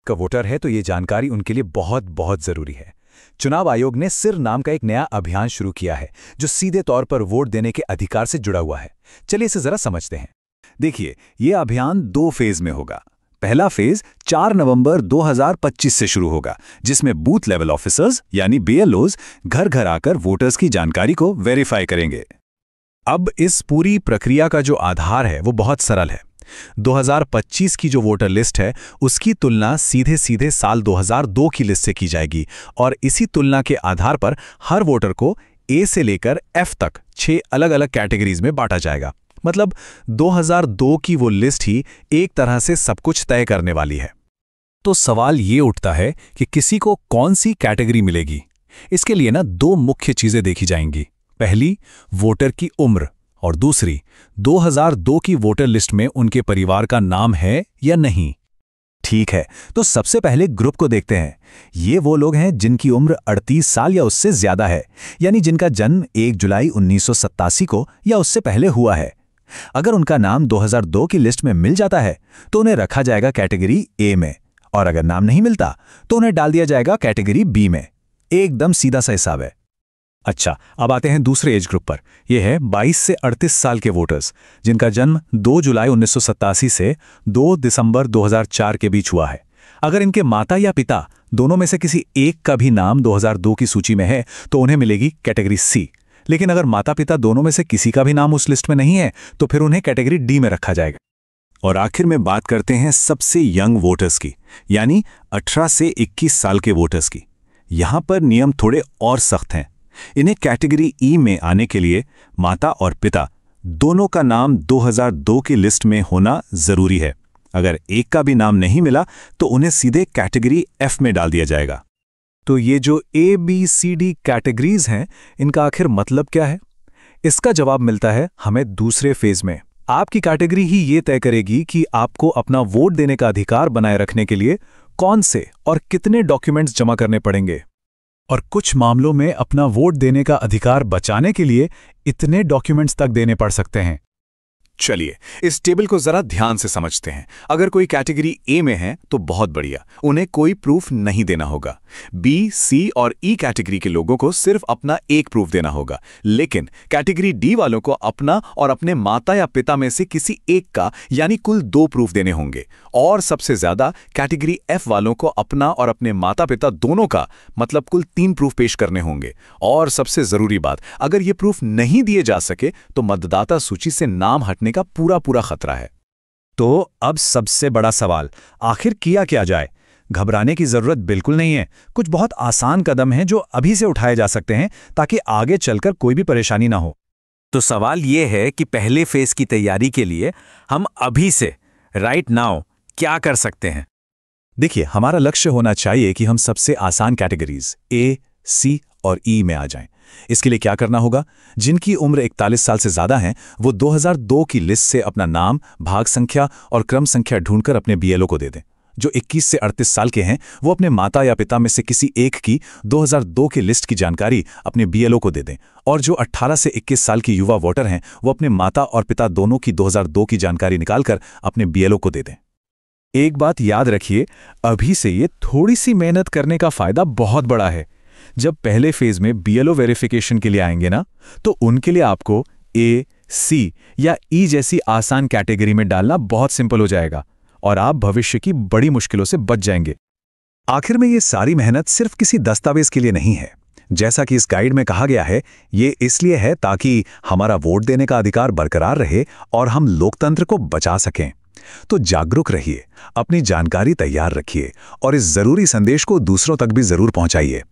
का वोटर है तो ये जानकारी उनके लिए बहुत बहुत जरूरी है। चुनाव आयोग ने सिर नाम का एक नया अभियान शुरू किया है जो सीधे तौर पर वोट देने के अधिकार से जुड़ा हुआ है। चलिए इसे जरा समझते हैं। देखिए, ये अभियान 2 फेज में होगा। पहला फेज 4 नवंबर 2025 से शुरू होगा, जिसमें बूथ लेवल ऑफिसर्स यानी BLOs घर घर आकर वोटर्स की जानकारी को वेरीफाई करेंगे। अब इस पूरी प्रक्रिया का जो आधार है वो बहुत सरल है। 2025 की जो वोटर लिस्ट है उसकी तुलना सीधे सीधे साल 2002 की लिस्ट से की जाएगी और इसी तुलना के आधार पर हर वोटर को A से लेकर F तक 6 अलग अलग कैटेगरीज में बांटा जाएगा। मतलब 2002 की वो लिस्ट ही एक तरह से सब कुछ तय करने वाली है। तो सवाल ये उठता है कि किसी को कौन सी कैटेगरी मिलेगी। इसके लिए ना 2 मुख्य चीजें देखी जाएंगी। पहली, वोटर की उम्र, और दूसरी, 2002 की वोटर लिस्ट में उनके परिवार का नाम है या नहीं। ठीक है, तो सबसे पहले ग्रुप को देखते हैं। ये वो लोग हैं जिनकी उम्र 38 साल या उससे ज्यादा है, यानी जिनका जन्म 1 जुलाई 1987 को या उससे पहले हुआ है। अगर उनका नाम 2002 की लिस्ट में मिल जाता है तो उन्हें रखा जाएगा कैटेगरी A में, और अगर नाम नहीं मिलता तो उन्हें डाल दिया जाएगा कैटेगरी B में। एकदम सीधा सा हिसाब है। अच्छा, अब आते हैं दूसरे एज ग्रुप पर। यह है 22 से 38 साल के वोटर्स, जिनका जन्म 2 जुलाई 1987 से 2 दिसंबर 2004 के बीच हुआ है। अगर इनके माता या पिता दोनों में से किसी एक का भी नाम 2002 की सूची में है तो उन्हें मिलेगी कैटेगरी C। लेकिन अगर माता पिता दोनों में से किसी का भी नाम उस लिस्ट में नहीं है तो फिर उन्हें कैटेगरी D में रखा जाएगा। और आखिर में बात करते हैं सबसे यंग वोटर्स की, यानी 18 से 21 साल के वोटर्स की। यहां पर नियम थोड़े और सख्त हैं। इन्हें कैटेगरी E में आने के लिए माता और पिता दोनों का नाम 2002 की लिस्ट में होना जरूरी है। अगर एक का भी नाम नहीं मिला तो उन्हें सीधे कैटेगरी F में डाल दिया जाएगा। तो ये जो ABCD कैटेगरीज हैं, इनका आखिर मतलब क्या है? इसका जवाब मिलता है हमें दूसरे फेज में। आपकी कैटेगरी ही ये तय करेगी कि आपको अपना वोट देने का अधिकार बनाए रखने के लिए कौन से और कितने डॉक्यूमेंट्स जमा करने पड़ेंगे, और कुछ मामलों में अपना वोट देने का अधिकार बचाने के लिए इतने डॉक्यूमेंट्स तक देने पड़ सकते हैं। चलिए इस टेबल को जरा ध्यान से समझते हैं। अगर कोई कैटेगरी A में है तो बहुत बढ़िया, उन्हें कोई प्रूफ नहीं देना होगा। B, C और E कैटेगरी के लोगों को सिर्फ अपना एक प्रूफ देना होगा। लेकिन कैटेगरी D वालों को अपना और अपने माता या पिता में से किसी एक का यानी कुल 2 प्रूफ देने होंगे। और सबसे ज्यादा कैटेगरी F वालों को अपना और अपने माता पिता दोनों का मतलब कुल 3 प्रूफ पेश करने होंगे। और सबसे जरूरी बात, अगर ये प्रूफ नहीं दिए जा सके तो मतदाता सूची से नाम हटने का पूरा खतरा है। तो अब सबसे बड़ा सवाल, आखिर किया क्या जाए? घबराने की जरूरत बिल्कुल नहीं है। कुछ बहुत आसान कदम हैं जो अभी से उठाए जा सकते हैं ताकि आगे चलकर कोई भी परेशानी ना हो। तो सवाल यह है कि पहले फेज की तैयारी के लिए हम अभी से राइट नाउ क्या कर सकते हैं? देखिए, हमारा लक्ष्य होना चाहिए कि हम सबसे आसान कैटेगरीज A, C और E में आ जाएं। इसके लिए क्या करना होगा? जिनकी उम्र 41 साल से ज्यादा है वो 2002 की लिस्ट से अपना नाम, भाग संख्या और क्रम संख्या ढूंढकर अपने BLO को दे दें। जो 21 से 38 साल के हैं वो अपने माता या पिता में से किसी एक की 2002 की लिस्ट की जानकारी अपने BLO को दे दें। और जो 18 से 21 साल की युवा वोटर हैं वो अपने माता और पिता दोनों की 2002 की जानकारी निकालकर अपने BLO को दे दें। एक बात याद रखिए, अभी से ये थोड़ी सी मेहनत करने का फायदा बहुत बड़ा है। जब पहले फेज में BLO वेरिफिकेशन के लिए आएंगे ना, तो उनके लिए आपको A, C या E जैसी आसान कैटेगरी में डालना बहुत सिंपल हो जाएगा और आप भविष्य की बड़ी मुश्किलों से बच जाएंगे। आखिर में ये सारी मेहनत सिर्फ किसी दस्तावेज के लिए नहीं है। जैसा कि इस गाइड में कहा गया है, ये इसलिए है ताकि हमारा वोट देने का अधिकार बरकरार रहे और हम लोकतंत्र को बचा सकें। तो जागरूक रहिए, अपनी जानकारी तैयार रखिए और इस जरूरी संदेश को दूसरों तक भी जरूर पहुंचाइए।